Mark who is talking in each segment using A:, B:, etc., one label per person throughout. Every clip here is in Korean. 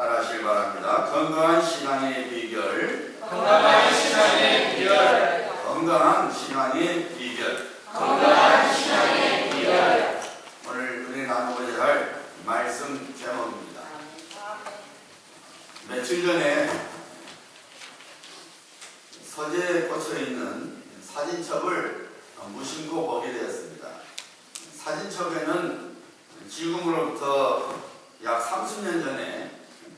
A: 따라하시길 바랍니다. 건강한 신앙의 비결.
B: 건강한 신앙의 비결.
A: 건강한 신앙의 비결.
B: 건강한 신앙의 비결.
A: 오늘 우리 나누고자 할 말씀 제목입니다. 며칠 전에 서재에 꽂혀 있는 사진첩을 무심코 보게 되었습니다. 사진첩에는 지금으로부터 약 30년 전에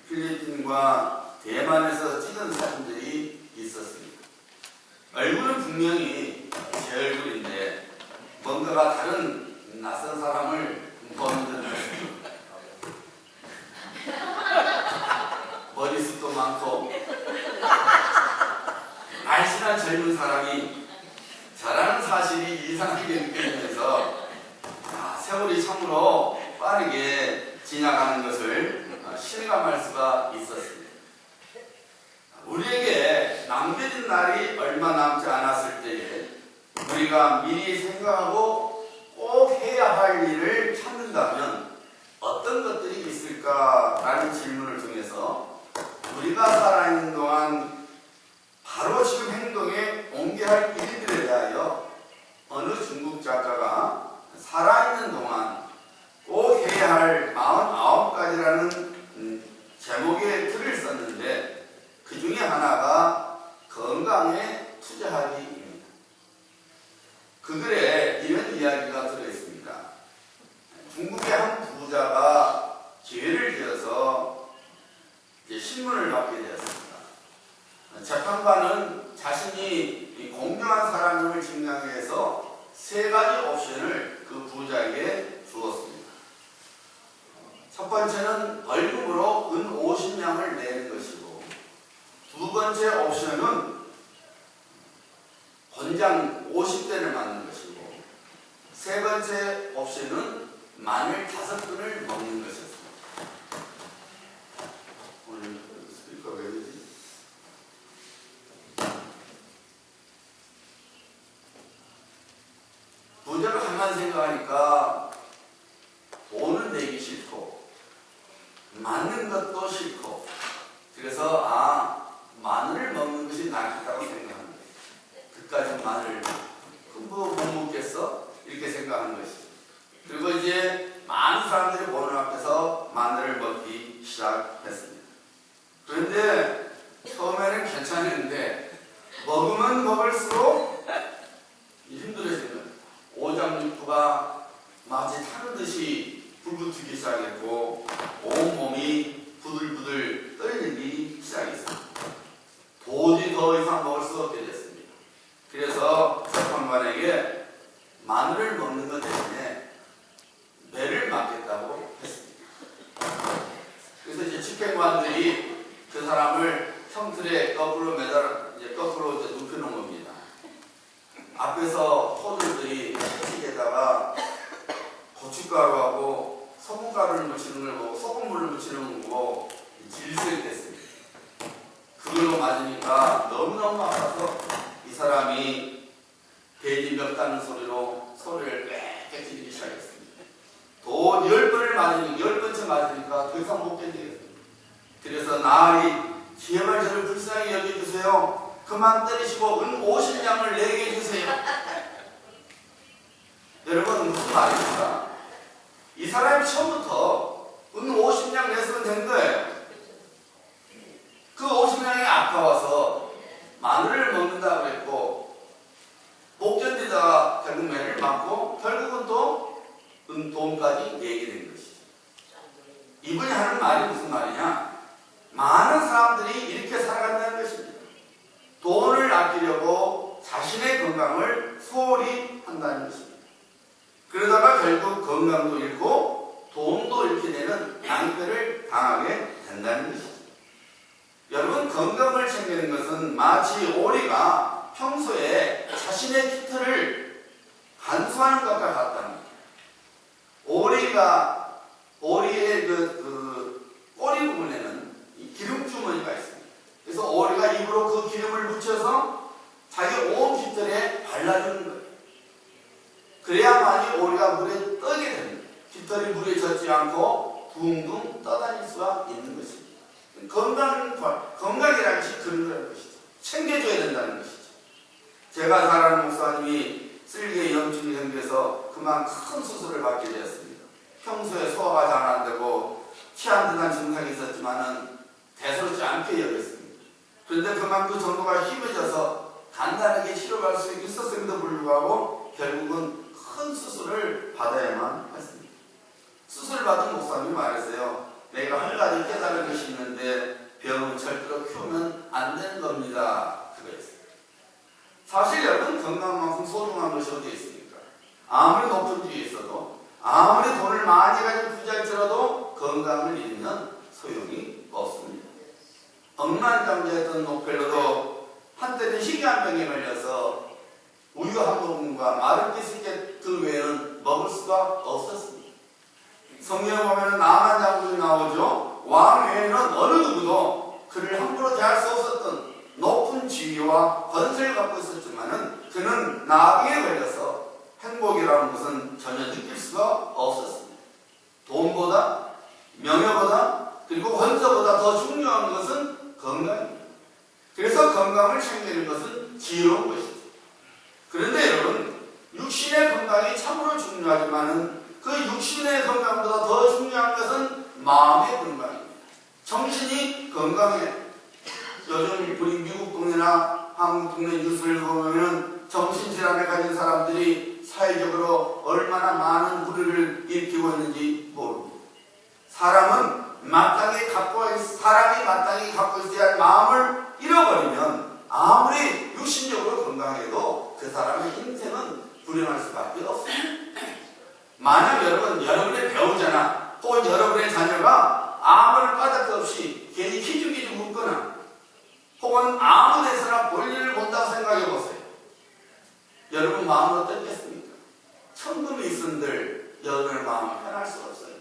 A: 필리핀과 대만에서 찍은 사진들이 있었습니다. 얼굴은 분명히 제 얼굴인데 뭔가가 다른 낯선 사람을 보는 듯 했습니다. 머리숱도 많고 날씬한 젊은 사람이 저라는 사실이 이상하게 느껴지면서 세월이 참으로 빠르게 지나가는 것을 실감할 수가 있었습니다. 우리에게 남겨진 날이 얼마 남지 않았을 때에 우리가 미리 생각하고 꼭 해야 할 일을 찾는다면 어떤 것들이 있을까라는 질문을 통해서 우리가 살아있는 동안 바로 지금 행동에 옮겨야 할 일들에 대하여 어느 중국 작가가 살아있는 동안 꼭 해야 할 49가지라는 제목의 글을 썼는데 그 중에 하나가 건강에 투자하기입니다. 그 글에 이런 이야기가 들어있습니다. 중국의 한 부자가 죄를 지어서 신문을 받게 되었습니다. 재판관은 자신이 공정한 사람임을 증명하기 위해서 3가지 옵션을 그 부자에게 주었습니다. 첫 번째는 벌금으로 은 50냥을 내는 것이고, 두 번째 옵션은 권장 50대를 맞는 것이고, 세 번째 옵션은 마늘 5근을 먹는 것이었습니다. 오늘 스피커가 왜 되지? 부자가 가만 생각하니까 돈을 내기 싫고 맞는 것도 싫고 그래서 마늘을 먹는 것이 낫겠다고 생각합니다. 그까지 마늘 뭐 못 먹겠어? 이렇게 생각하는 것이죠. 그리고 이제 많은 사람들이 보는 앞에서 마늘을 먹기 시작했습니다. 그런데 처음에는 괜찮았는데 먹으면 먹을수록 힘들어집니다. 오장육부가 마치 타는 듯이 불붙기 시작했고 온몸이 부들부들 떨리기 시작했습니다. 도저히 더 이상 먹을 수 없게 됐습니다. 그래서 재판관에게 마늘을 먹는 것 대신에 매를 맞겠다고 했습니다. 그래서 이제 집행관들이 그 사람을 형틀에 거꾸로 거꾸로 눕혀놓은 겁니다. 앞에서 포들들이 채찍에다가 고춧가루하고 소금가루를 묻히는 걸 보고 소금물을 묻히는 걸 보고 질색됐습니다. 그걸로 맞으니까 너무너무 아파서 이 사람이 돼지 멱다는 소리로 소리를 빽빽 지르기 시작했습니다. 돈 10번을 맞으니까 10번째 맞으니까 더 이상 못 견디겠습니다. 그래서 나으리 제발 저를 불쌍히 여겨주세요. 그만 때리시고 은 50냥을 내게 해주세요. 여러분 무슨 말입니까? 이 사람이 처음부터 은 50냥 냈으면 된 거예요. 그 50냥이 아까워서 마늘을 먹는다고 했고 못 견디다가 결국 매를 맞고 결국은 또 은 돈까지 내게 된 것이죠. 이분이 하는 말이 무슨 말이냐? 많은 사람들이 이렇게 살아간다는 것입니다. 돈을 아끼려고 자신의 건강을 소홀히 한다는 것입니다. 그러다가 결국 건강도 잃고 돈도 잃게 되는 낭패를 당하게 된다는 것이죠. 여러분 건강을 챙기는 것은 마치 오리가 평소에 자신의 깃털을 간수하는 것과 같답니다. 오리의 꼬리 부분에는 이 기름 주머니가 있습니다. 그래서 오리가 입으로 그 기름을 묻혀서 자기 온 깃털에 발라주는 거예요. 그래야만이 오리가 물에 떠게 됩니다. 깃털이 물에 젖지 않고 둥둥 떠다닐 수가 있는 것입니다. 건강이라는 것이 그런 거라는 것이죠. 챙겨줘야 된다는 것이죠. 제가 잘 아는 목사님이 쓸개 염증이 생겨서 그만 큰 수술을 받게 되었습니다. 평소에 소화가 잘 안 되고 피 안 든다는 증상이 있었지만은 대수롭지 않게 여겼습니다. 그런데 그만 그 정도가 힘해져서 간단하게 치료할 수 있었음에도 불구하고 결국은 큰 수술을 받아야만 했습니다. 수술을 받은 목사님이 말했어요. 내가 한 가지 깨달은 것이 있는데 병은 절대로 키우면 안 되는 겁니다. 그거였어요. 사실 여러분 건강만큼 소중한 것이 어디 있습니까? 아무리 높은 뒤에 있어도 아무리 돈을 많이 가지고 부자일지라도 건강을 잃으면 소용이 없습니다. 억만장자였던 록펠러도 한때는 희귀한병에 걸려서 우유 한 모금과 마른 비스켓 그 외에는 먹을 수가 없었습니다. 성경에 보면 나만 장군이 나오죠. 왕 외에는 어느 누구도 그를 함부로 대할 수 없었던 높은 지위와 권세를 갖고 있었지만은 그는 나병에 걸려서 행복이라는 것은 전혀 느낄 수가 없었습니다. 돈보다 명예보다 그리고 권세보다 더 중요한 것은 건강입니다. 그래서 건강을 챙기는 것은 지혜로운 것이죠. 그런데 여러분 육신의 건강이 참으로 중요하지만은 그 육신의 건강보다 더 중요한 것은 마음의 건강입니다. 정신이 건강해. 요즘 우리 미국 동네나 한국 동네 뉴스를 보면 정신질환을 가진 사람들이 사회적으로 얼마나 많은 불의를 일으키고 있는지 모릅니다. 사람이 마땅히 갖고 있어야 할 마음을 잃어버리면 아무리 육신적으로 건강해도 그 사람의 인생은 불행할 수밖에 없습니다. 만약 여러분의 배우자나 혹은 여러분의 자녀가 아무런 까닭도 없이 괜히 기죽기죽 묻거나 혹은 아무 데서나 볼일을 본다고 생각해 보세요. 여러분 마음은 어떻겠습니까? 천금이 있은들 여러분의 마음은 편할 수 없어요.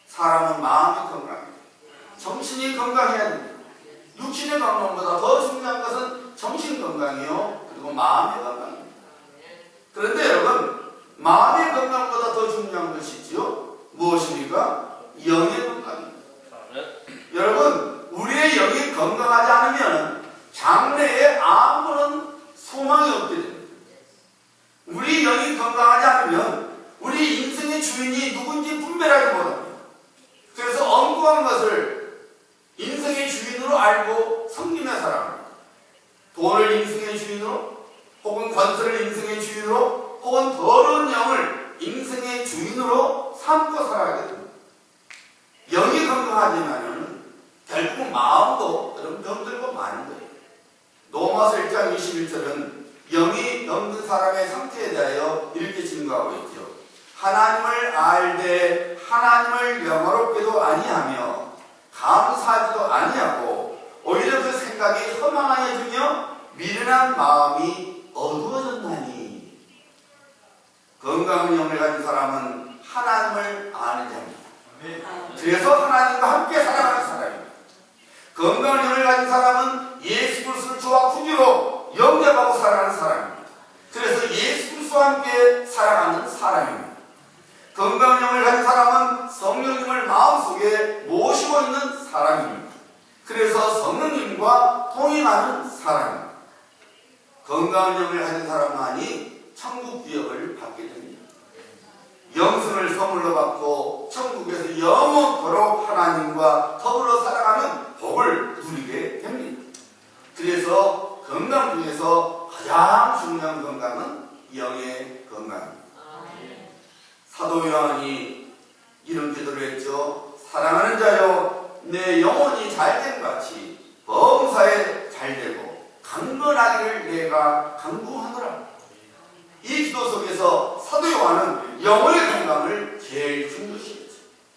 A: 사람은 마음이 건강해요. 정신이 건강해야 됩니다. 육신의 건강보다 더 중요한 것은 정신 건강이요. 그리고 마음의 건강입니다. 그런데 여러분 마음의 건강보다 더 중요한 것이 있지요. 무엇입니까? 영의 건강입니다. 여러분 우리의 영이 건강하지 않으면 장래에 아무런 소망이 없게 됩니다. 우리 영이 건강하지 않으면 우리 인생의 주인이 누군지 분별하지 못합니다. 그래서 엉뚱한 것을 인생의 주인으로 알고 섬기며 살아갑니다. 돈을 인생의 주인으로 혹은 권세를 인생의 주인으로 혹은 더러운 영을 인생의 주인으로 삼고 살아가게 됩니다. 영이 건강하지만은 결국 마음도 여러분 병들고 마는 거예요. 로마서 1장 21절은 영이 병든 사람의 상태에 대하여 이렇게 증거하고 있죠. 하나님을 알되 하나님을 영화롭게도 아니하며 감사하지도 아니하고 오히려 그 생각이 허망하여지며 미련한 마음이 어두워졌나니. 건강한 영을 가진 사람은 하나님을 아는 자입니다. 그래서 하나님과 함께 살아가는 사람입니다. 건강한 영을 가진 사람은 예수 그리스도를 주와 구주로 영접하고 살아가는 사람입니다. 그래서 예수 그리스도와 함께 살아가는 사람입니다. 건강한 영을 가진 사람은 성령님을 마음속에 모시고 있는 사람입니다. 그래서 성령님과 통행하는 사람입니다. 건강한 영을 가진 사람만이 천국 기업을 받게 됩니다. 영생을 선물로 받고 천국에서 영원토록 하나님과 더불어 살아가는 복을 누리게 됩니다. 그래서 건강 중에서 가장 중요한 건강은 영의 건강입니다. 사도 요한이 이런 기도를 했죠. 사랑하는 자여, 내 영혼이 잘된 같이 범사에 잘되고 강건하기를 내가 간구하노라. 이 기도 속에서 사도 요한은 영혼의 건강을 제일 중요시했죠.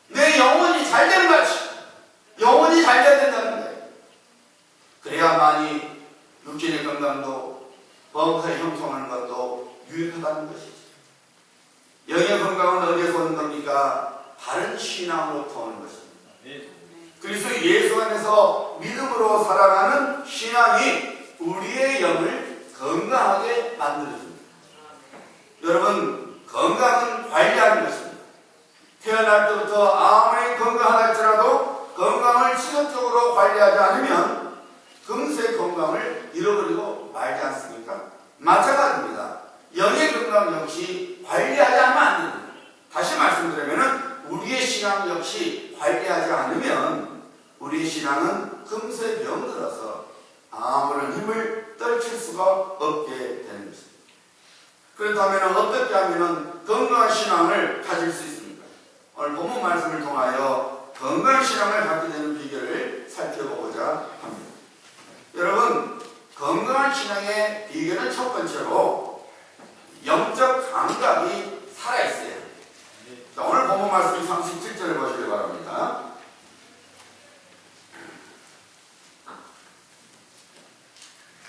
A: 내 영혼이 잘된 같이, 영혼이 잘돼야 된다는 거예요. 그래야만이 육신의 건강도 범사에 형성하는 것도 유익하다는 것이죠. 영의 건강은 어디에서 오는 겁니까? 바른 신앙으로부터 오는 것입니다. 그래서 예수 안에서 믿음으로 살아가는 신앙이 우리의 영을 건강하게 만들어줍니다. 여러분, 건강은 관리하는 것입니다. 태어날 때부터 아무리 건강하다 할지라도 건강을 지속적으로 관리하는 관리하지 않으면 금세 건강을 잃어버리고 말지 않습니까? 마찬가지입니다. 영의 건강 역시 관리하지 않으면 안 됩니다. 다시 말씀드리면 우리의 신앙 역시 관리하지 않으면 우리의 신앙은 금세 병들어서 아무런 힘을 떨칠 수가 없게 되는 것입니다. 그렇다면 어떻게 하면 건강한 신앙을 가질 수 있습니까? 오늘 본문 말씀을 통하여 건강한 신앙을 갖게 되는 비결을 살펴보고자 합니다. 여러분, 건강한 신앙의 비결은 첫 번째로 영적 감각이 살아있어야 합니다. 자, 오늘 본문 말씀 37절을 보시기 바랍니다.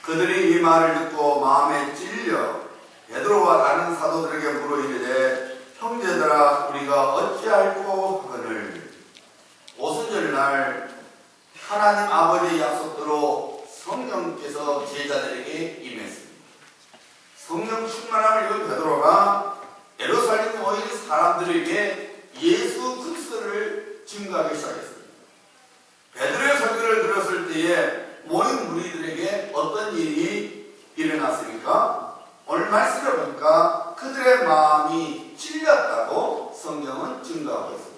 A: 그들이 이 말을 듣고 마음에 찔려 베드로와 다른 사도들에게 물어 이르되 형제들아 우리가 어찌할꼬 하거늘. 오순절날 하나님 아버지의 약속대로 성령께서 제자들에게 임했습니다. 성령 충만함을 입은 베드로가 예루살렘 모인 사람들에게 예수 그리스도를 증거하기 시작했습니다. 베드로의 설교를 들었을 때에 모인 무리들에게 어떤 일이 일어났습니까? 오늘 말씀을 보니까 그들의 마음이 찔렸다고 성경은 증거하고 있습니다.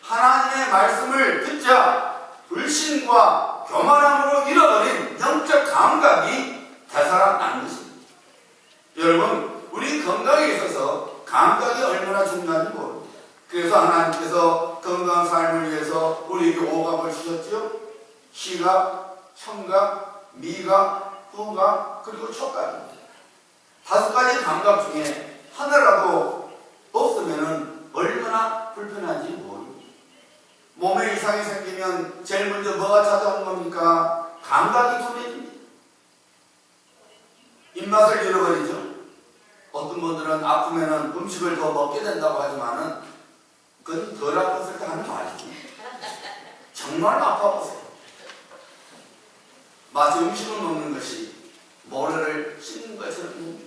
A: 하나님의 말씀을 듣자 불신과 교만함으로 잃어버린 영적 감각이 되살아나는 것입니다. 여러분, 우리 건강에 있어서 감각이 얼마나 중요한지 모릅니다. 그래서 하나님께서 건강한 삶을 위해서 우리에게 오감을 주셨죠. 시각, 청각, 미각, 후각, 그리고 촉각입니다. 5가지 감각 중에 하나라도 없으면 얼마나 불편한지 모릅니다. 몸에 이상이 생기면 제일 먼저 뭐가 찾아오는 겁니까? 감각이 둔해집니다. 입맛을 잃어버리죠. 어떤 분들은 아프면은 음식을 더 먹게 된다고 하지만은 그건 덜 아팠을 때 하는 말이죠. 정말 아파보세요. 마치 음식을 먹는 것이 모래를 씹는 것처럼.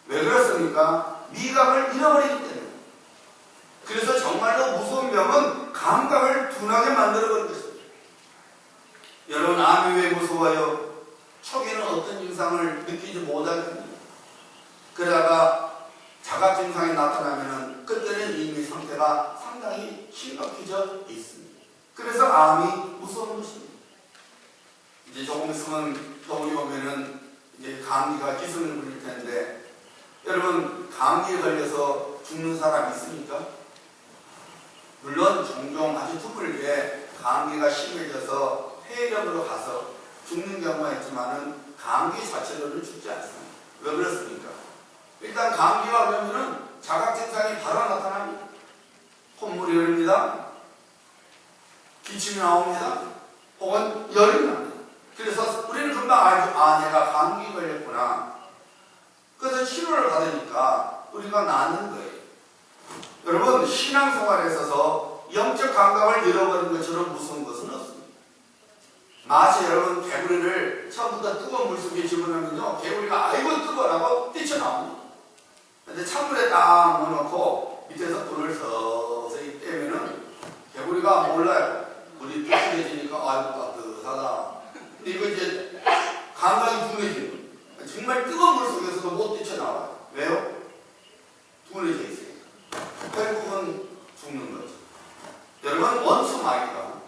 A: 왜 그렇습니까? 미각을 잃어버리기 때문에. 그래서 정말로 무서운 병은 감각을 둔하게 만들어버린 것입니다. 여러분, 암이 왜 무서워요? 초기에는 어떤 증상을 느끼지 못하게 됩니다. 그러다가 자각 증상이 나타나면 그때는 이미 상태가 상당히 심각해져 있습니다. 그래서 암이 무서운 것입니다. 이제 조금 있으면 겨울이 오면은 이제 감기가 기승을 부릴 텐데, 여러분, 감기에 걸려서 죽는 사람 있습니까? 물론 종종 아주 드물게 감기가 심해져서 폐렴으로 가서 죽는 경우가 있지만은 감기 자체로는 죽지 않습니다. 왜 그렇습니까? 일단 감기가 오면은 자각 증상이 바로 나타납니다. 콧물이 흐릅니다. 기침이 나옵니다. 혹은 열이 납니다. 그래서 우리는 금방 알죠. 아, 내가 감기 걸렸구나. 그래서 치료를 받으니까 우리가 낫는 거예요. 여러분, 신앙생활에 있어서 영적 감각을 잃어버린 것처럼 무서운 것은 없습니다. 마치 여러분 개구리를 처음부터 뜨거운 물속에 집어넣으면요, 개구리가 아이고 뜨거라고 뛰쳐나옵니다. 근데 찬물에 딱 넣어놓고 밑에서 불을 서서히 떼면은 개구리가 몰라요. 물이 뜨거워지니까 아이고 따뜻하다. 근데 이거 이제 감각이 둔해지는 거예요. 정말 뜨거운 물 속에서도 못 뛰쳐나와요. 왜요? 둔해져 있어요. 결국은 죽는 거죠. 여러분, 원수 마귀가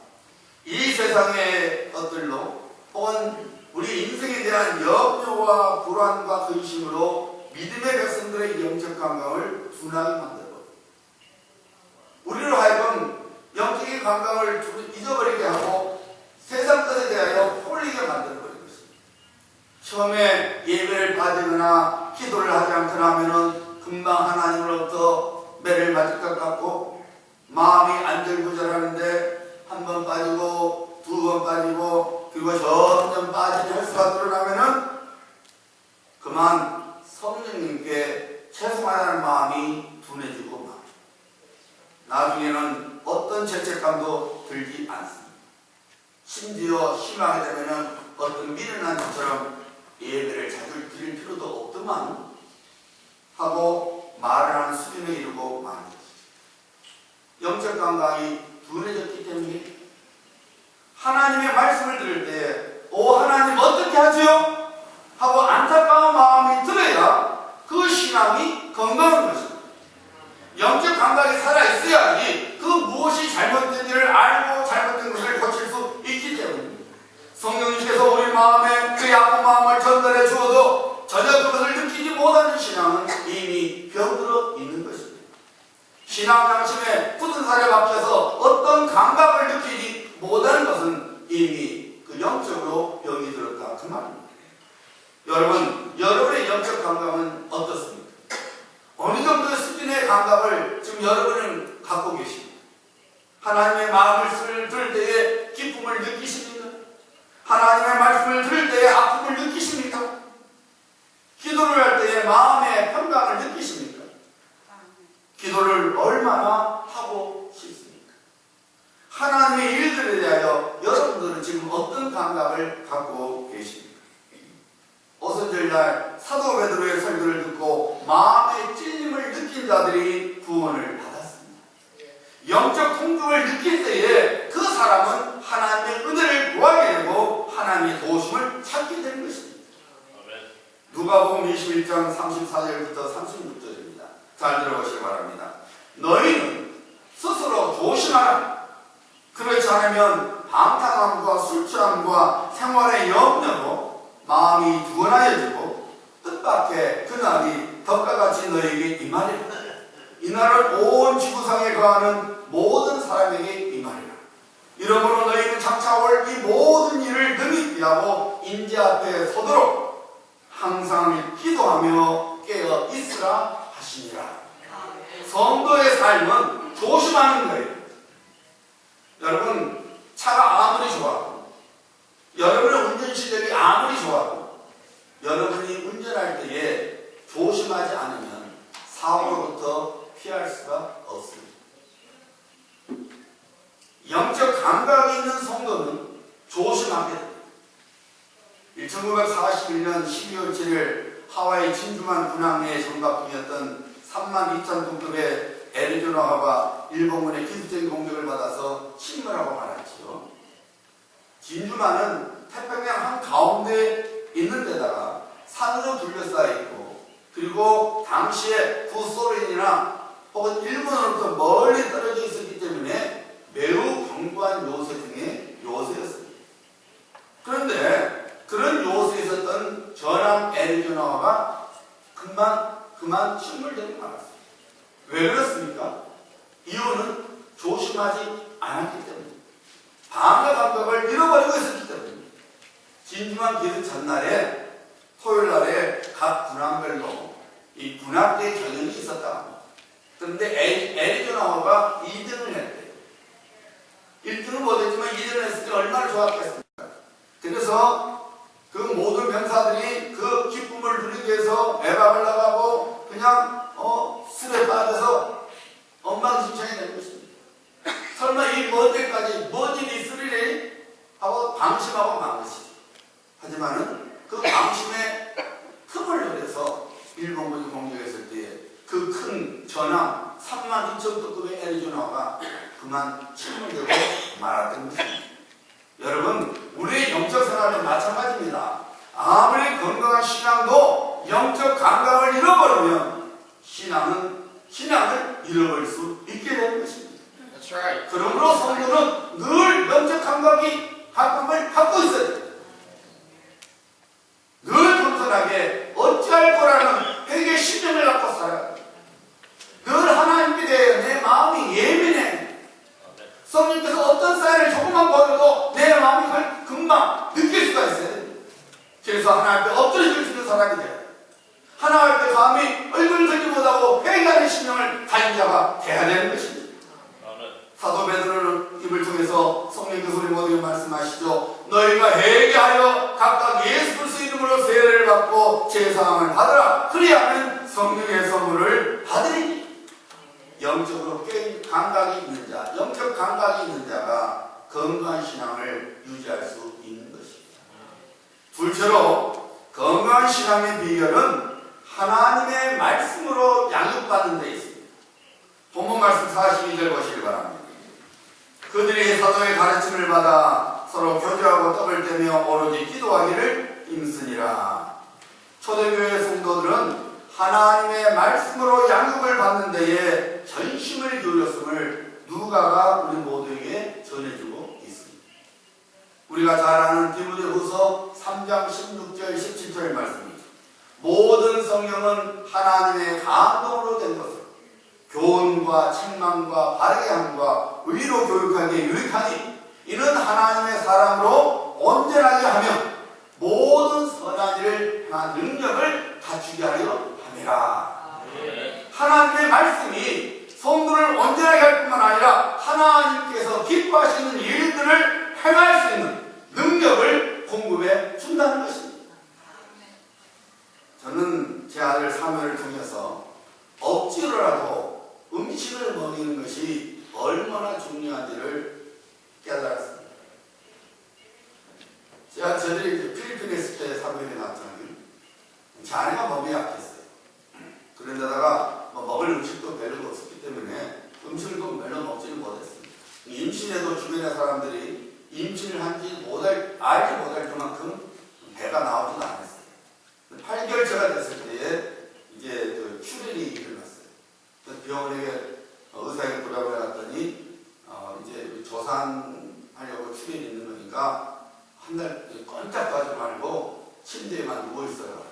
A: 이 세상의 것들로 혹은 우리 인생에 대한 염려와 불안과 근심으로 믿음의 백성들의 영적 감각을 둔하게 만들고, 우리로 하여금 영적인 감각을 잊어버리게 하고 세상 것에 대하여 홀리게 만들어버린 것입니다. 처음에 예배를 받으거나 기도를 하지 않거나 하면은 금방 하나님으로부터 매를 맞을 것 같고 마음이 안절부절하는데 한 번 빠지고 두 번 빠지고 그리고 점점 빠지는 횟수가 드러나면은 그만 성령님께 채송하라는 마음이 둔해지고 막 나중에는 어떤 죄책감도 들지 않습니다. 심지어 심하게 되면은 어떤 미련한 것처럼 예배를 자주 드릴 필요도 없더만 하고 말을 하는 수준에 이르고 마는 것이죠. 영적 감각이 둔해졌기 때문에 하나님의 말씀을 들을 때 오 하나님 어떻게 하지요? 하고 안타까운 마음이 들어야 그 신앙이 건강한 것입니다. 영적 감각이 살아있어야지 그 무엇이 잘못된 일을 알고 잘못된 것을 고칠 수 있기 때문입니다. 성령님께서 우리 마음에 그 아픈 마음을 전달해 주어도 전혀 그것을 느끼지 못하는 신앙은 이미 병들어 있는 것입니다. 신앙 양심에 굳은 살에 박혀서 어떤 감각을 느끼지 못하는 것은 이미 그 영적으로 병이 들었다 그 말입니다. 여러분, 여러분의 영적 감각은 어떻습니까? 어느 정도의 수준의 감각을 지금 여러분은 갖고 계십니까? 하나님의 마음을 들을 때에 기쁨을 느끼십니까? 하나님의 말씀을 들을 때에 아픔을 느끼십니까? 기도를 할 때에 마음의 평강을 느끼십니까? 기도를 얼마나 하고 싶습니까? 하나님의 일들에 대하여 여러분들은 지금 어떤 감각을 갖고 계십니까? 오순절날 사도 베드로의 설교를 듣고 마음의 찔림을 느낀 자들이 구원을 받았습니다. 영적 통증을 느낄 때에 그 사람은 하나님의 은혜를 구하게 되고 하나님의 도우심을 찾게 되는 것입니다. 누가복음 21장 34절부터 36절입니다. 잘 들어보시기 바랍니다. 너희는 스스로 조심하라. 그렇지 않으면 방탕함과 술 취함과 생활의 염려로 마음이 둔하여지고 뜻밖의 그날이 덕과같이 너에게 임하리라. 이날은 온 지구상에 거하는 모든 사람에게 임하리라. 이러므로 너희는 장차 올 이 모든 일을 능히 피하고 인재 앞에 서도록 항상 기도하며 깨어 있으라 하시니라. 성도의 삶은 조심하는 거예요. 여러분, 차가 아무리 좋아도, 여러분의 운전 실력이 아무리 좋아도, 여러분이 운전할 때에 조심하지 않으면 사고로부터 피할 수가 없습니다. 영적 감각이 있는 성도는 조심하게 됩니다. 1941년 12월 7일 하와이 진주만 군함내에 정박 중이었던 32,000톤급의 애리조나화가 일본군의 기습적인 공격을 받아서 침몰하고 말았지요. 진주만은 태평양 한가운데 있는 데다가 산으로 둘러싸여 있고, 그리고 당시에 구소련이나 혹은 일본으로부터 멀리 떨어져 있었기 때문에 매우 견고한 요새 중에 요새였습니다. 그런데 그런 요새에 있었던 전함 애리조나화가 그만 침몰되고 말았습니다. 왜 그렇습니까? 이유는 조심하지 않았기 때문입니다. 방어 감각을 잃어버리고 있었기 때문입니다. 진주만 기습 전날에 토요일날에 각 군함별로 이 군함대 경연이 있었다고 합니다. 그런데 애리조나화가 2등을 했대요. 1등은 못했지만 2등을 했을 때 얼마나 좋았겠습니까? 그래서 그 모든 병사들이 그 기쁨을 누리기 위해서 외박을 나가고 그냥 술에 빠져서 엉망진창이 된 것입니다. 설마 이 먼 데까지 뭔 일이 있으리래 하고 방심하고 만 것이죠. 하지만은 그 방심의 틈을 노려서 일본군이 공격했을 때에 그 큰 전함 32,000톤급의 애리조나화가 그만 침몰되고 말았던 것입니다. 여러분, 우리의 영적 생활도 마찬가지입니다. 아무리 건강한 신앙도 영적 감각을 잃어버리면 신앙을 잃어버릴 수 있게 되는 것입니다.
B: That's right.
A: 그러므로 성도는 늘 영적 감각을 갖고 있어야 됩니다. 늘 겸손하게 어찌할 거라는 회개의 신념을 갖고 살아야 됩니다. 늘 하나님께 대해 내 마음이 예민해. 성령께서 어떤 사연을 조금만 보여도 내 마음이 그걸 금방 느낄 수가 있어요. 그래서 하나님 앞에 엎드려질 수 있는 사람이 돼요. 하나님 앞에 감히 얼굴을 들지 못하고 회개하는 신령을 가진 자가 돼야 되는 것입니다. 사도 베드로는 입을 통해서 성령께서 우리 모두에게 말씀하시죠. 너희가 회개하여 각각 예수 그리스도 이름으로 세례를 받고 제사함을 받으라. 그리하면 성령의 선물을 받으리니. 영적으로 감각이 있는 자, 영적 감각이 있는 자가 건강한 신앙을 유지할 수 있는 것입니다. 둘째로 건강한 신앙의 비결은 하나님의 말씀으로 양육받는 데 있습니다. 본문 말씀 42절 보시기 바랍니다. 그들이 사도의 가르침을 받아 서로 교제하고 떡을 떼며 오로지 기도하기를 힘쓰니라. 초대교회 성도들은 하나님의 말씀으로 양육을 받는 데에 전심을 기울였음을 누가가 우리 모두에게 전해주고 있습니다. 우리가 잘 아는 디모데후서 3장 16절 17절 말씀이죠. 모든 성경은 하나님의 감동으로 된 것을 교훈과 책망과 바르게 함과 의로 교육하기에 유익하니 이는 하나님의 사람으로 온전하게 하며 모든 선한 일을 행한 능력을 갖추게 하려 함이라. 하나님의 말씀이 성도를 온전하게 할 뿐만 아니라 하나님께서 기뻐하시는 일들을 행할 수 있는 능력을 공급해 준다는 것입니다. 저는 제 아들 사무엘을 통해서 억지로라도 음식을 먹이는 것이 얼마나 중요한지를 깨달았습니다. 저들이 필리핀에 있을 때 사무엘이 나왔잖아요. 제 아내가 몸이 약했어요. 그런데다가 먹을 음식도 별로 없었기 때문에 음식을 좀 별로 먹지는 못했습니다. 임신해도 주변의 사람들이 임신을 한지 알지 못할 그만큼 배가 나오지도 않았어요. 8개월째가 됐을 때에 이제 출혈이 일어났어요. 병원에 의사에게 보라고 해놨더니 이제 조산하려고 출혈이 있는 거니까 한 달 꼼짝도 하지 말고 침대에만 누워있어요.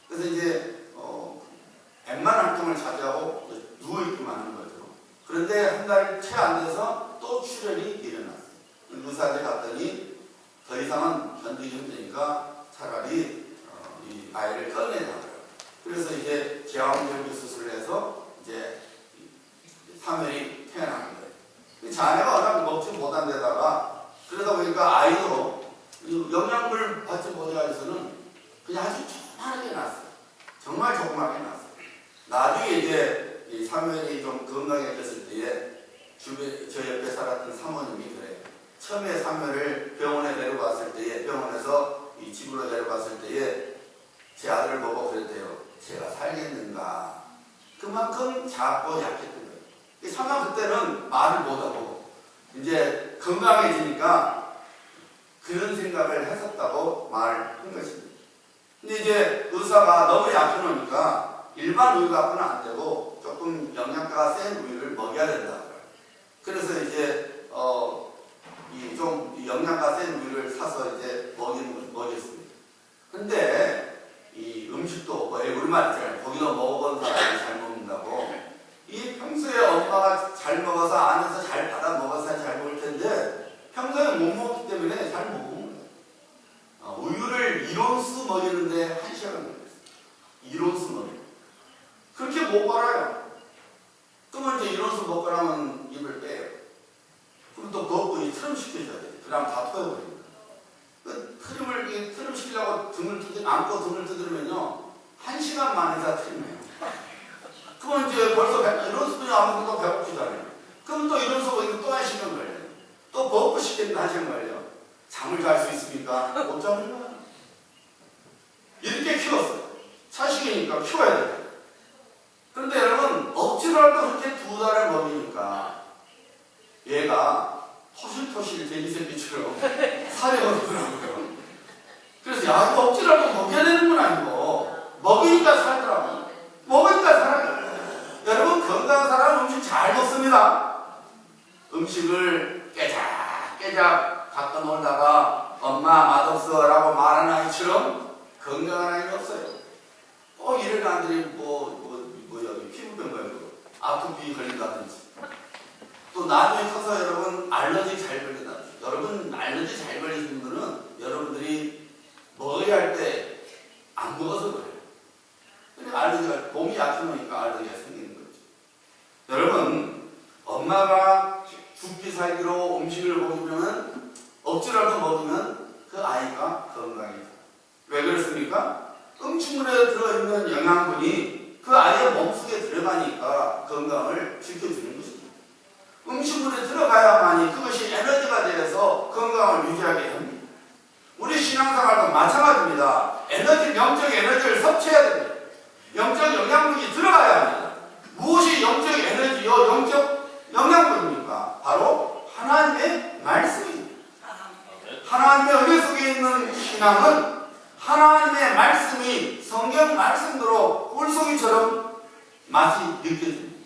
A: 그래서 이제 백만 활동을 자제하고 누워있기만 하는 거죠. 그런데 한 달 채 안 돼서 또 출혈이 일어났어요. 의사한테 갔더니 더 이상은 견디기 힘드니까 차라리 이 아이를 꺼내자고요. 그래서 이제 제왕절개 수술을 해서 이제 사면이 태어난 거예요. 자네가 워낙 먹지 못한 데다가 그러다 보니까 아이도 영양분을 받지 못해서는 그냥 아주 조그맣게 났어요. 정말 조그맣게 났어요. 나중에 이제 이 사면이 좀 건강해졌을 때에 주변 저 옆에 살았던 사모님이 그래요. 처음에 사면을 병원에 데려갔을 때에 병원에서 이 집으로 데려갔을 때에 제 아들을 보고 그랬대요. 제가 살겠는가. 그만큼 작고 약했던 거예요. 사면 그때는 말을 못하고 이제 건강해지니까 그런 생각을 했었다고 말한 것입니다. 근데 이제 의사가 너무 약해놓으니까 일반 우유 갖고는 안 되고 조금 영양가가 센 우유를 먹여야 된다고요. 그래서 이제 좀 영양가 센 우유를 사서 이제 먹였습니다. 근데 이 음식도 우리말 있잖아요. 고기도 먹어본 사람이 잘 먹는다고. 이 평소에 엄마가 잘 먹어서 안에서 잘 받아 먹어서 잘 먹을 텐데 평소에 못 먹기 때문에 잘 못 먹는 거예요. 우유를 1온스 먹이는데 1시간 걸렸어요. 1온스 먹이는. 그렇게 못 빨아요. 그러면 이제 1온스 먹고 나면 입을 빼요. 그럼 또 먹고 이 트름 시켜줘야 돼요. 그 다음 다 토해버립니다. 트름 시키려고 안고 등을 두드리면요. 1시간 만에 다 트림해요. 그러면 이제 벌써 1온스분이 아무것도 배고프지 않아요. 그럼 또 1온스 먹이면 또 1시간 걸려요. 또 먹고 싶겠는데 1시간 걸려요. 잠을 잘 수 있습니까? 못 잡니다. 이렇게 키웠어요. 자식이니까 키워야 돼요. 그런데 여러분 억지로라도 그렇게 2달을 먹이니까 얘가 토실토실 돼지새끼처럼 살이 오르더라고요. 그래서 야 이거 억지로라도 먹여야 되는 건 아니고 먹이니까 살더라고요. 먹으니까 살아요. 여러분 건강한 사람은 음식 잘 먹습니다. 음식을 깨작깨작 갖다 놀다가 엄마 맛없어 라고 말하는 아이처럼 건강한 아이는 없어요. 꼭 이런 아들이 여기 피부병 걸리고 아토피 걸린다든지 또 나중에 커서 여러분 알러지 잘 걸린다든지. 여러분 알러지 잘 걸리는 분들은 여러분들이 먹어야 할 때 안 먹어서 그래요. 그러니까 알러지가 몸이 약해놓으니까 알러지가 생기는 거죠. 여러분 엄마가 죽기 살기로 음식을 먹으면 억지라도 먹으면 그 아이가 건강해져요. 왜 그렇습니까? 음식물에 들어있는 영양분이 그 아이의 몸속에 들어가니까 건강을 지켜주는 것입니다. 음식물에 들어가야만이 그것이 에너지가 되어서 건강을 유지하게 합니다. 우리 신앙생활도 마찬가지입니다. 영적 에너지를 섭취해야 됩니다. 영적 영양분이 들어가야 합니다. 무엇이 영적 에너지요? 영적 영양분입니까? 바로 하나님의 말씀입니다. 하나님의 은혜 속에 있는 신앙은 하나님의 말씀이 성경 말씀대로 꿀송이처럼 맛이 느껴집니다.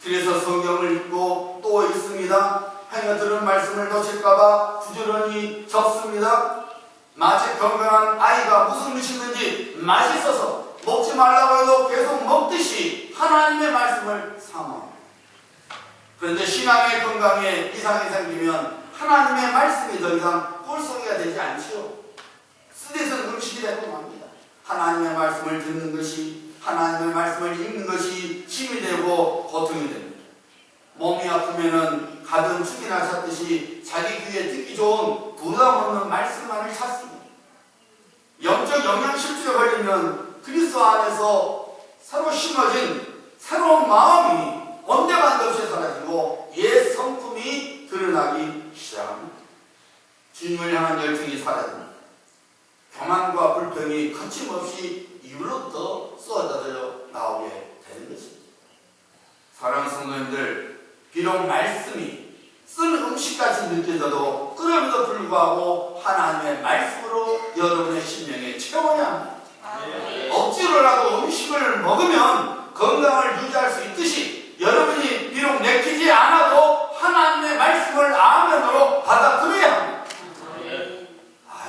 A: 그래서 성경을 읽고 또 읽습니다. 행여 들은 말씀을 놓칠까봐 부지런히 적습니다. 마치 건강한 아이가 무슨 음식든지 맛있어서 먹지 말라고 해도 계속 먹듯이 하나님의 말씀을 사모합니다. 그런데 신앙의 건강에 이상이 생기면 하나님의 말씀이 더 이상 꿀송이가 되지 않지요. 쓰대선 음식이 되고 맙니다. 하나님의 말씀을 듣는 것이, 하나님의 말씀을 읽는 것이 힘이 되고 고통이 됩니다. 몸이 아프면은 가든 죽이나 찾듯이 자기 귀에 듣기 좋은 부담 없는 말씀만을 찾습니다. 영적 영양실조에 걸리면 그리스도 안에서 새로 심어진 새로운 마음이 온데간데 없이 사라지고 옛 성품이 드러나기 시작합니다. 주님을 향한 열정이 사라집니다. 교만과 불평이 거침없이 입으로부터 쏟아져 나오게 되는 것입니다. 사랑하는 성도님들, 비록 말씀이 쓴 음식같이 느껴져도 그럼에도 불구하고 하나님의 말씀으로 여러분의 심령에 채워야 합니다. 억지로라도 음식을 먹으면 건강을 유지할 수 있듯이 여러분이 비록 내키지 않아도 하나님의 말씀을 아멘으로 받아들여야 합니다.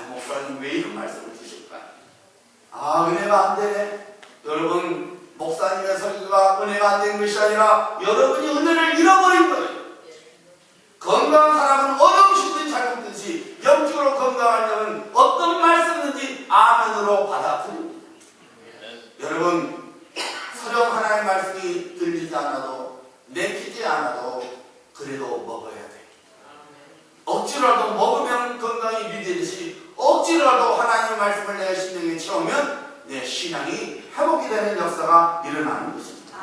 A: 목사님 왜 이런 말씀을 주실까요? 은혜가 안 되네. 여러분, 목사님의 설교가 은혜가 안 된 것이 아니라 여러분이 은혜를 잃어버린 거예요. 건강한 사람은 어느 음식든 잘 먹듯이 영적으로 건강하려면 어떤 말씀든지 아멘으로 받아들입니다. 여러분, 서령 하나님의 말씀이 들리지 않아도 내키지 않아도 그래도 먹어야 돼요. 억지로라도 먹으면 건강이 유지되듯이 억지로라도 하나님의 말씀을 내 심령에 채우면 내 신앙이 회복이 되는 역사가 일어나는 것입니다.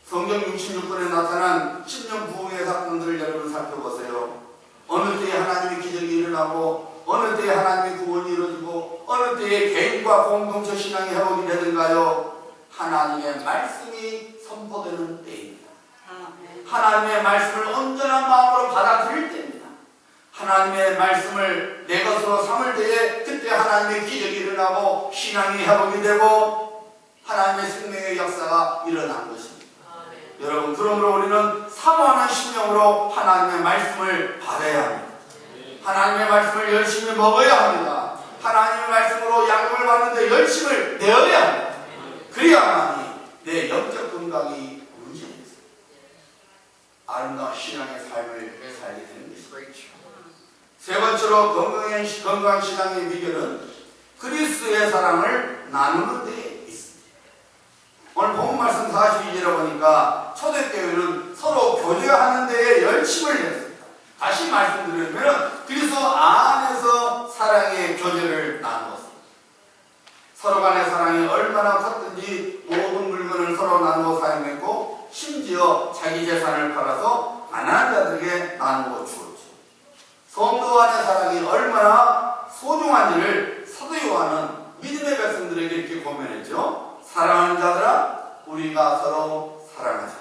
A: 성경 66권에 나타난 10년 부흥의 사건들을 여러분 살펴보세요. 어느 때에 하나님의 기적이 일어나고 어느 때에 하나님의 구원이 이루어지고 어느 때에 개인과 공동체 신앙이 회복이 되는가요? 하나님의 말씀이 선포되는 때입니다. 하나님의 말씀을 온전한 마음으로 받아들일 때입니다. 하나님의 말씀을 내 것으로 삼을 때에 그때 하나님의 기적이 일어나고 신앙이 회복이 되고 하나님의 생명의 역사가 일어난 것입니다. 여러분, 그러므로 우리는 사모하는 심령으로 하나님의 말씀을 받아야 합니다. 하나님의 말씀을 열심히 먹어야 합니다. 하나님의 말씀으로 양육을 받는데 열심을 내어야 합니다. 그래야만이 내 영적 건강이 문제입니다. 아름다운 신앙의 삶을 살게 되는 것입니다. 세 번째로 건강한 신앙의 비결은 그리스도의 사랑을 나누는 데 있습니다. 오늘 본문 말씀 42절에 보니까 초대교회는 서로 교제하는 데에 열심을 냈습니다. 다시 말씀드리면 그리스도 안에서 사랑의 교제를 나누었습니다. 서로 간의 사랑이 얼마나 컸든지 모든 물건을 서로 나누어 사용했고 심지어 자기 재산을 팔아서 가난한 자들에게 나누어 주었습니다. 성도 간의 사랑이 얼마나 소중한지를 사도 요한은 믿음의 백성들에게 이렇게 고면했죠. 사랑하는 자들아, 우리가 서로 사랑하자.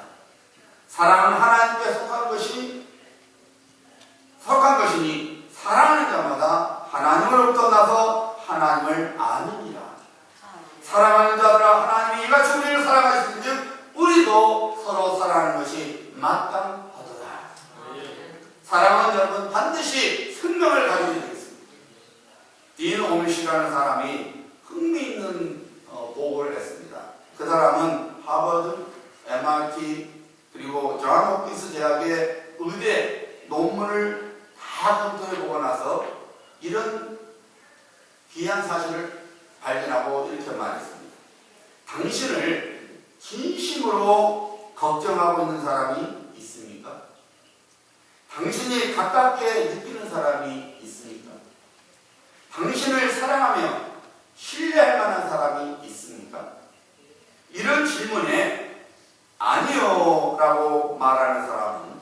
A: 사랑은 하나님께 속한 것이니 사랑하는 자마다 하나님으로부터 나서 하나님을 아느니라. 사랑하는 자들아, 하나님이 이같이 우리를 사랑하시는즉 우리도 서로 사랑하는 것이 마땅하도다. 사랑하는 여러분, 반드시 생명을 가지게 되겠습니다. 딘 오미시라는 사람이 흥미있는 보고를 했습니다. 그 사람은 하버드, MIT, 그리고 존 홉킨스 대학의 의대 논문을 다 검토해보고 나서 이런 귀한 사실을 발견하고 이렇게 말했습니다. 당신을 진심으로 걱정하고 있는 사람이 있습니까? 당신이 가깝게 느끼는 사람이 있습니까? 당신을 사랑하며 신뢰할 만한 사람이 있습니까? 이런 질문에 아니요 라고 말하는 사람은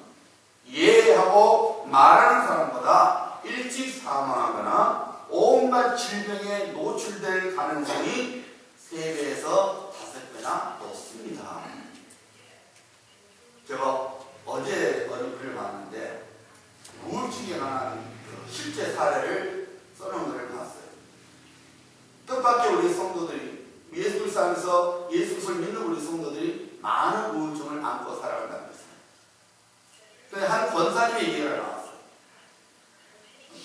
A: 예 하고 말하는 사람보다 일찍 사망하거나 온갖 질병에 노출될 가능성이 3배에서 5배나 높습니다. 제가 어제 어느 글을 봤는데 우울증에 관한 실제 사례를 써놓은 것을 봤어요. 뜻밖의 우리 성도들이 예수님에서 예수를 믿는 우리 성도들이 많은 우울증을 안고 살아간다는 것입니다. 그래서 한 권사님의 얘기가 나왔어요.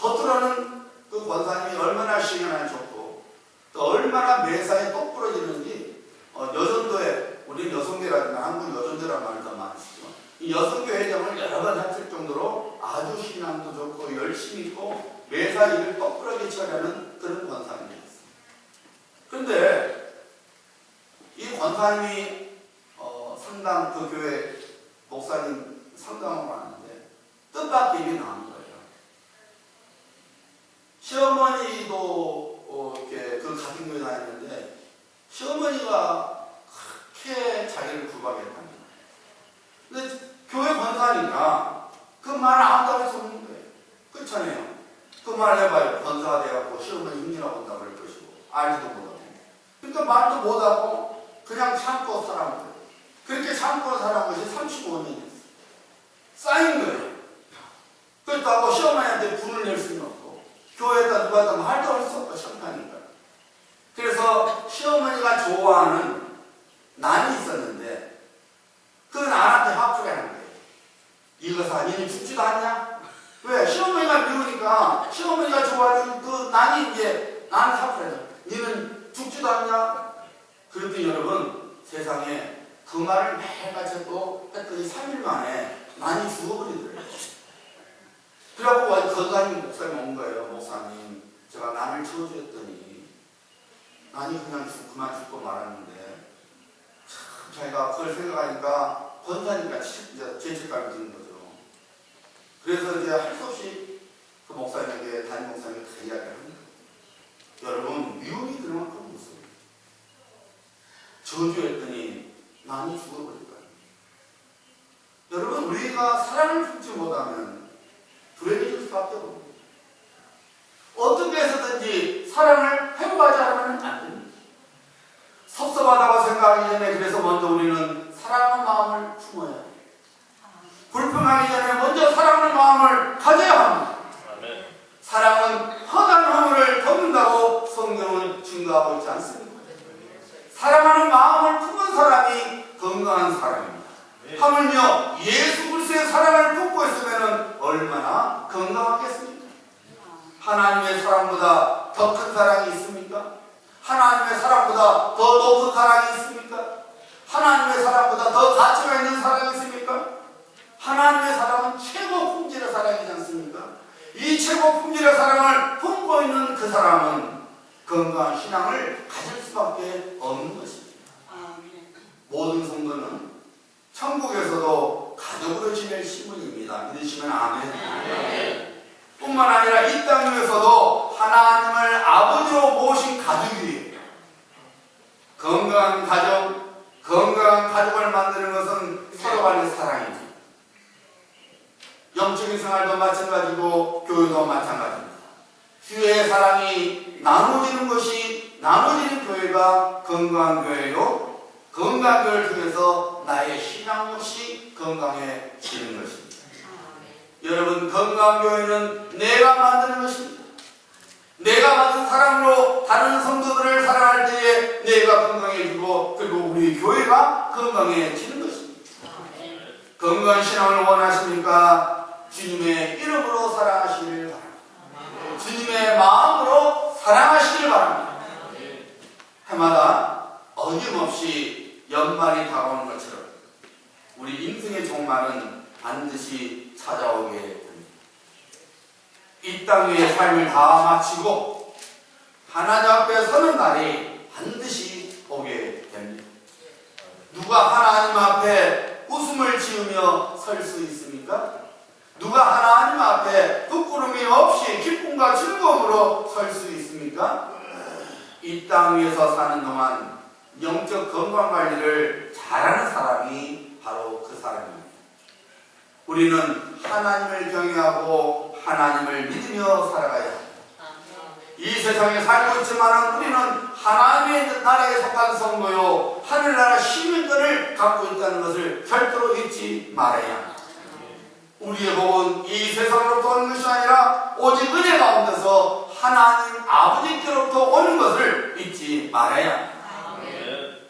A: 겉으로는 그 권사님이 얼마나 신앙이 좋고 또 얼마나 매사에 똑부러지는지 여전도에 우리 여성교회라든가 한국 여전도라는 말을 더 많이 쓰죠. 이 여성교회 회장을 여러 번 했을 정도로 아주 신앙도 좋고 열심히 있고 매사 일을 똑부러지게 처리하는 그런 권사님이었어요. 그런데 이 권사님이 상당 그 교회 목사님 상담을 왔는데 뜻밖의 일이 나온 거예요. 시어머니도 이렇게 그 같은 교회 다녔는데 시어머니가 그렇게 자기를 구박했다는 거예요. 근데 교회 권사니까 그 말을 안다고 해서 없는 거예요. 그렇잖아요. 그 말을 해봐요. 권사가 돼갖고 시어머니 힘이라고 한다고 그럴 것이고 알지도 못하고. 그러니까 말도 못하고 그냥 참고 살아온 거예요. 그렇게 참고 살아온 것이 35년이었어요. 쌓인 거예요. 그렇다고 시어머니한테 분을 낼 수는 없고 교회에다 누가 다 말도 할 수 없고 시험하니까. 그래서 시어머니가 좋아하는 난이 있었는데 그 난한테 화풀이 하는 거예요. 이거사 니는 죽지도 않냐? 왜? 시어머니가 미우니까 시어머니가 좋아하는 그 난이 이제 나한테 화풀이 하죠. 니는 죽지도 않냐? 그랬더니 여러분 세상에 그 말을 매일같이 또 했더니 3일 만에 난이 죽어버리더래요. 그래갖고 건강히 목사님 온 거예요. 목사님 제가 난을 치워주었더니 난이 그냥 그만 죽고 말았는데 참 자기가 그걸 생각하니까 권사니까 이제 죄책감이 드는 거죠. 그래서 이제 할 수 없이 그 목사님에게 담임 목사님에게 그 이야기를 합니다. 여러분 미움이 그만큼 무서워요. 저주했더니 난이 죽어버릴 거예요. 여러분 우리가 사랑을 품지 못하면 불행해질 수밖에 없습니다. 어떻게 해서든지 사랑을 회복하지 않으면 안 됩니다. 섭섭하다고 생각하기 전에 그래서 먼저 우리는 사랑하는 마음을 품어야 합니다. 불평하기 전에 먼저 사랑하는 마음을 가져야 합니다. 아멘. 사랑은 허다한 허물을 덮는다고 성경은 증거하고 있지 않습니까? 사랑하는 마음을 품은 사람이 건강한 사람입니다. 하물며 예수 그리스도의 사랑을 품고 있으면 얼마나 건강하겠습니까? 하나님의 사랑보다 더 큰 사랑이 있습니까? 하나님의 사랑보다 더 높은 사랑이 있습니까? 하나님의 사랑보다 더 가치가 있는 사랑이 있습니까? 하나님의 사랑은 최고 품질의 사랑이지 않습니까? 이 최고 품질의 사랑을 품고 있는 그 사람은 건강한 신앙을 가질 수밖에 없는 것입니다. 모든 성도는 천국에서도 가족으로 지낼 신분입니다. 믿으시면 아멘. 뿐만 아니라 이 땅 위에서도 하나님을 아버지로 모신 가족이에요. 건강한 가족을 만드는 것은 서로 간의 사랑이죠. 영적인 생활도 마찬가지고 교회도 마찬가지입니다. 교회의 사랑이 나눠지는 것이 나눠지는 교회가 건강한 교회요. 건강한 교회를 통해서 나의 신앙 역시 건강해지는 것입니다. 여러분 건강한 교회는 내가 만드는 것입니다. 내가 받은 사랑으로 다른 성도들을 사랑할 때에 내가 건강해지고 그리고 우리 교회가 건강해지는 것입니다. 건강한 신앙을 원하십니까? 주님의 이름으로 사랑하시길 바랍니다. 주님의 마음으로 사랑하시길 바랍니다. 해마다 어김없이 연말이 다가오는 것처럼 우리 인생의 종말은 반드시 찾아오게 됩니다. 이 땅 위의 삶을 다 마치고 하나님 앞에 서는 날이 반드시 오게 됩니다. 누가 하나님 앞에 웃음을 지으며 설 수 있습니까? 누가 하나님 앞에 부끄러움이 없이 기쁨과 즐거움으로 설 수 있습니까? 이 땅 위에서 사는 동안 영적 건강관리를 잘하는 사람이 바로 그 사람입니다. 우리는 하나님을 경외하고 하나님을 믿으며 살아가야 합니다. 이 세상에 살고 있지만 우리는 하나님의 나라에 속한 성도요 하늘나라 시민권을 갖고 있다는 것을 절대로 잊지 말아야 합니다. 우리의 복은 이 세상으로부터 오는 것이 아니라 오직 은혜 가운데서 하나님 아버지께로부터 오는 것을 잊지 말아야 합니다.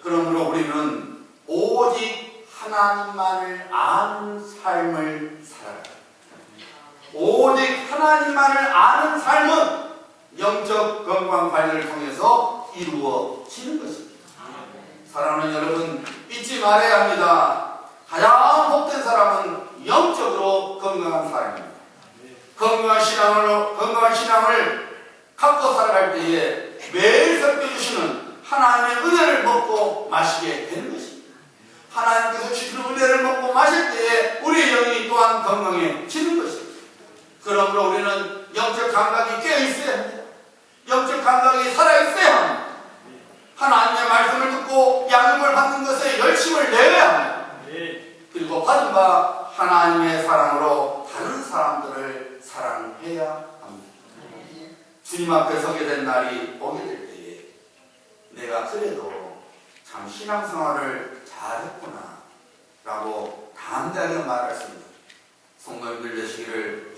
A: 그러므로 우리는 오직 하나님만을 아는 삶을 살아야 합니다. 오직 하나님만을 아는 삶은 영적 건강 관리를 통해서 이루어지는 것입니다. 사랑하는 여러분, 잊지 말아야 합니다. 가장 복된 사람은 영적으로 건강한 사람입니다. 건강한 신앙을 갖고 살아갈 때에 매일 섞여주시는 하나님의 은혜를 먹고 마시게 되는 것입니다. 하나님께서 주시는 은혜를 먹고 마실 때에 우리의 영이 또한 건강해지는 것입니다. 그러므로 우리는 영적 감각이 깨어있어야 합니다. 영적 감각이 살아있어야 합니다. 하나님의 말씀을 듣고 양육을 받는 것에 열심을 내야 합니다. 그리고 받은 바 하나님의 사랑으로 다른 사람들을 사랑해야 합니다. 주님 앞에 서게 된 날이 오게 될 때에 내가 그래도 참 신앙생활을 잘했구나 라고 담대하게 말할 수 있는 성도님들 되시기를